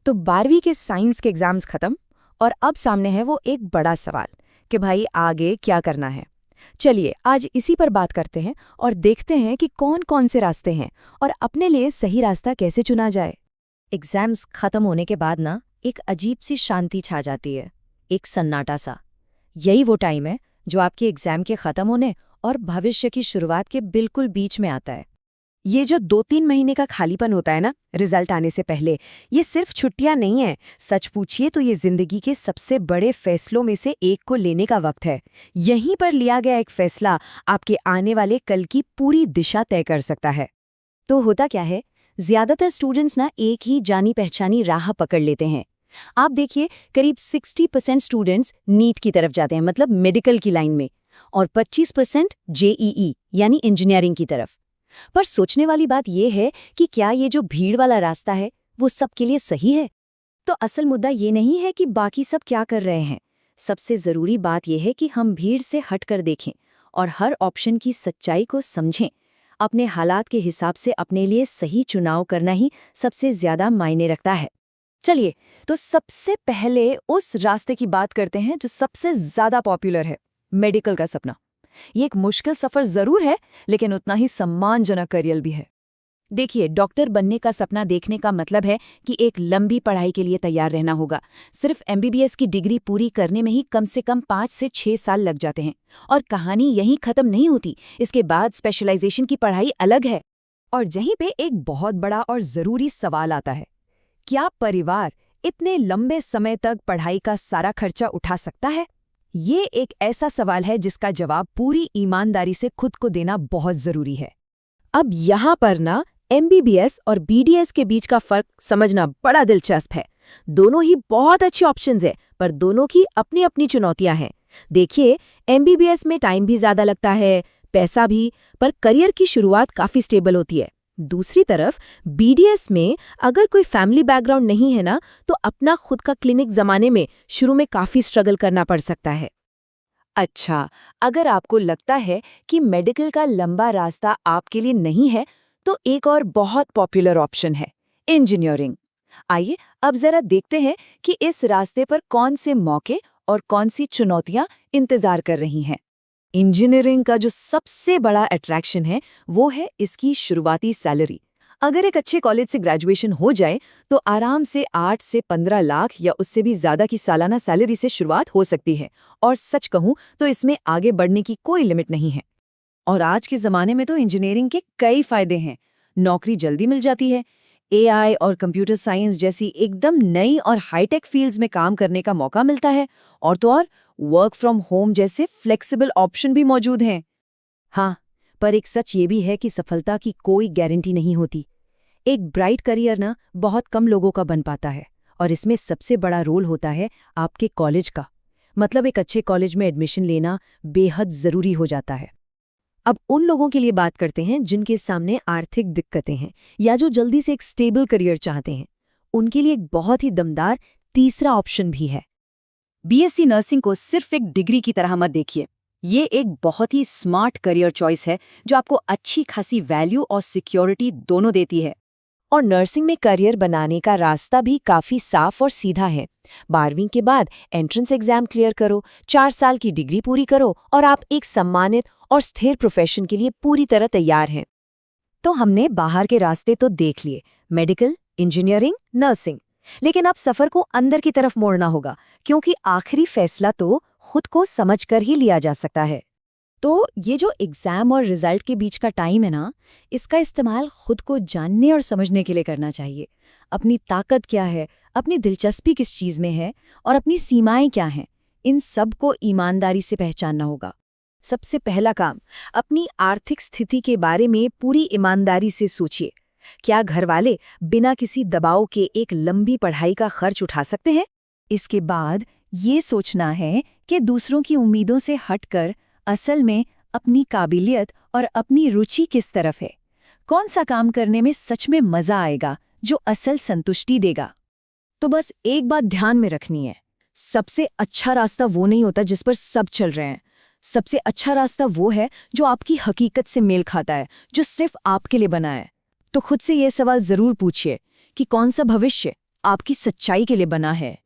तो 12वीं के साइंस के एग्जाम्स खत्म और अब सामने है वो एक बड़ा सवाल कि भाई आगे क्या करना है। चलिए आज इसी पर बात करते हैं और देखते हैं कि कौन कौन से रास्ते हैं और अपने लिए सही रास्ता कैसे चुना जाए। एग्जाम्स खत्म होने के बाद ना एक अजीब सी शांति छा जाती है, एक सन्नाटा सा। यही वो टाइम है जो आपके एग्जाम के खत्म होने और भविष्य की शुरुआत के बिल्कुल बीच में आता है। ये जो 2-3 महीने का खालीपन होता है ना रिजल्ट आने से पहले, ये सिर्फ छुट्टियां नहीं है। सच पूछिए तो ये जिंदगी के सबसे बड़े फैसलों में से एक को लेने का वक्त है। यहीं पर लिया गया एक फैसला आपके आने वाले कल की पूरी दिशा तय कर सकता है। तो होता क्या है, ज्यादातर स्टूडेंट्स ना एक ही जानी पहचानी राह पकड़ लेते हैं। आप देखिए, करीब 60% स्टूडेंट्स नीट की तरफ जाते हैं, मतलब मेडिकल की लाइन में, और 25% जेईई यानी इंजीनियरिंग की तरफ। पर सोचने वाली बात यह है कि क्या ये जो भीड़ वाला रास्ता है वो सबके लिए सही है? तो असल मुद्दा ये नहीं है कि बाकी सब क्या कर रहे हैं। सबसे जरूरी बात यह है कि हम भीड़ से हटकर देखें और हर ऑप्शन की सच्चाई को समझें। अपने हालात के हिसाब से अपने लिए सही चुनाव करना ही सबसे ज्यादा मायने रखता है। चलिए तो सबसे पहले उस रास्ते की बात करते हैं जो सबसे ज्यादा पॉपुलर है, मेडिकल का सपना। ये एक मुश्किल सफर जरूर है, लेकिन उतना ही सम्मानजनक करियर भी है। देखिए, डॉक्टर बनने का सपना देखने का मतलब है कि एक लंबी पढ़ाई के लिए तैयार रहना होगा। सिर्फ एमबीबीएस की डिग्री पूरी करने में ही कम से कम 5 से 6 साल लग जाते हैं। और कहानी यहीं खत्म नहीं होती, इसके बाद स्पेशलाइजेशन की पढ़ाई अलग है। और यहीं पे एक बहुत बड़ा और जरूरी सवाल आता है, क्या परिवार इतने लंबे समय तक पढ़ाई का सारा खर्चा उठा सकता है? ये एक ऐसा सवाल है जिसका जवाब पूरी ईमानदारी से खुद को देना बहुत जरूरी है। अब यहाँ पर ना एमबीबीएस और बीडीएस के बीच का फर्क समझना बड़ा दिलचस्प है। दोनों ही बहुत अच्छे ऑप्शंस हैं, पर दोनों की अपनी अपनी चुनौतियां हैं। देखिए, एमबीबीएस में टाइम भी ज्यादा लगता है, पैसा भी, पर करियर की शुरुआत काफी स्टेबल होती है। दूसरी तरफ बीडीएस में अगर कोई फैमिली बैकग्राउंड नहीं है ना, तो अपना खुद का क्लिनिक जमाने में शुरू में काफी स्ट्रगल करना पड़ सकता है। अच्छा, अगर आपको लगता है कि मेडिकल का लंबा रास्ता आपके लिए नहीं है, तो एक और बहुत पॉपुलर ऑप्शन है इंजीनियरिंग। आइए अब जरा देखते हैं कि इस रास्ते पर कौन से मौके और कौन सी चुनौतियां इंतजार कर रही हैं। इंजीनियरिंग का जो सबसे बड़ा अट्रैक्शन है वो है इसकी शुरुआती सैलरी। अगर एक अच्छे कॉलेज से ग्रेजुएशन हो जाए तो आराम से 8 से 15 लाख या उससे भी ज्यादा की सालाना सैलरी से शुरुआत हो सकती है। और सच कहूं तो इसमें आगे बढ़ने की कोई लिमिट नहीं है। और आज के ज़माने में तो इंजीनियरिंग के कई फायदे हैं। नौकरी जल्दी मिल जाती है, एआई और कंप्यूटर साइंस जैसी एकदम नई और हाईटेक फील्ड्स में काम करने का मौका मिलता है, और तो और वर्क फ्रॉम होम जैसे फ्लेक्सिबल ऑप्शन भी मौजूद हैं। हाँ, पर एक सच ये भी है कि सफलता की कोई गारंटी नहीं होती। एक ब्राइट करियर ना बहुत कम लोगों का बन पाता है, और इसमें सबसे बड़ा रोल होता है आपके कॉलेज का। मतलब एक अच्छे कॉलेज में एडमिशन लेना बेहद ज़रूरी हो जाता है। अब उन लोगों के लिए बात करते हैं जिनके सामने आर्थिक दिक्कतें हैं या जो जल्दी से एक स्टेबल करियर चाहते हैं। उनके लिए एक बहुत ही दमदार तीसरा ऑप्शन भी है। बीएससी नर्सिंग को सिर्फ एक डिग्री की तरह मत देखिए। ये एक बहुत ही स्मार्ट करियर चॉइस है जो आपको अच्छी खासी वैल्यू और सिक्योरिटी दोनों देती है। और नर्सिंग में करियर बनाने का रास्ता भी काफी साफ और सीधा है। 12वीं के बाद एंट्रेंस एग्जाम क्लियर करो, 4 साल की डिग्री पूरी करो और आप एक सम्मानित और स्थिर प्रोफेशन के लिए पूरी तरह तैयार हैं। तो हमने बाहर के रास्ते तो देख लिए, मेडिकल, इंजीनियरिंग, नर्सिंग। लेकिन अब सफर को अंदर की तरफ मोड़ना होगा, क्योंकि आखिरी फैसला तो खुद को समझकर ही लिया जा सकता है। तो ये जो एग्जाम और रिजल्ट के बीच का टाइम है ना, इसका इस्तेमाल खुद को जानने और समझने के लिए करना चाहिए। अपनी ताकत क्या है, अपनी दिलचस्पी किस चीज़ में है और अपनी सीमाएं क्या हैं, इन सब को ईमानदारी से पहचानना होगा। सबसे पहला काम, अपनी आर्थिक स्थिति के बारे में पूरी ईमानदारी से सोचिए। क्या घर वाले बिना किसी दबाव के एक लंबी पढ़ाई का खर्च उठा सकते हैं? इसके बाद ये सोचना है कि दूसरों की उम्मीदों से हटकर असल में अपनी काबिलियत और अपनी रुचि किस तरफ है। कौन सा काम करने में सच में मजा आएगा, जो असल संतुष्टि देगा। तो बस एक बात ध्यान में रखनी है, सबसे अच्छा रास्ता वो नहीं होता जिस पर सब चल रहे हैं। सबसे अच्छा रास्ता वो है जो आपकी हकीकत से मेल खाता है, जो सिर्फ आपके लिए बना है। तो खुद से ये सवाल जरूर पूछिए कि कौन सा भविष्य, आपकी सच्चाई के लिए बना है।